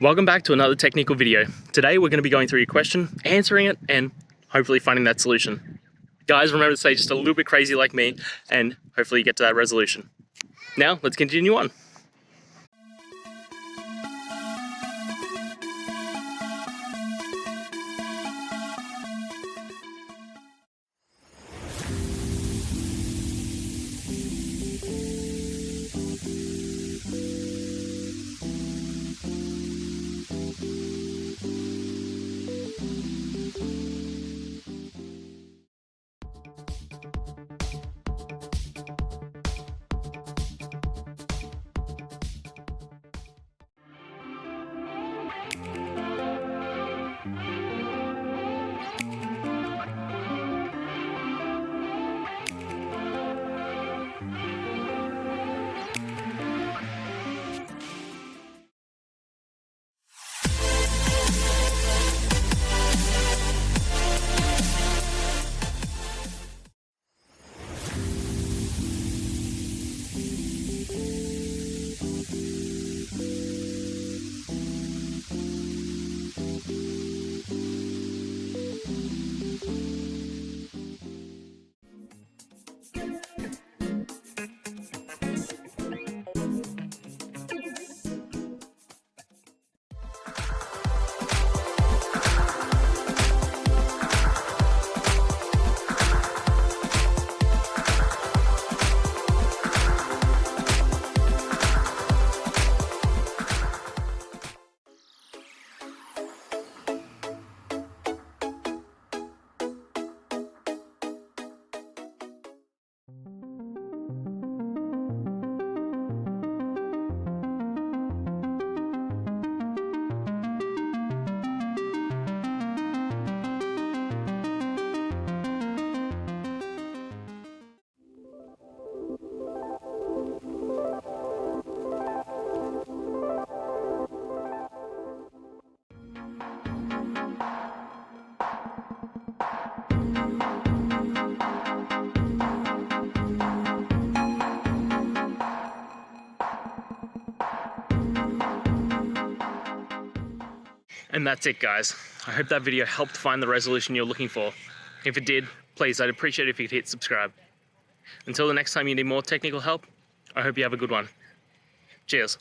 Welcome back to another technical video. Today we're going to be going through your question, answering it, and hopefully finding that solution. Guys, remember to stay just a little bit crazy like me, and hopefully you get to that resolution. Now, let's continue on. And that's it, guys. I hope that video helped find the resolution you're looking for. If it did, please, I'd appreciate it if you could hit subscribe. Until the next time you need more technical help, I hope you have a good one. Cheers.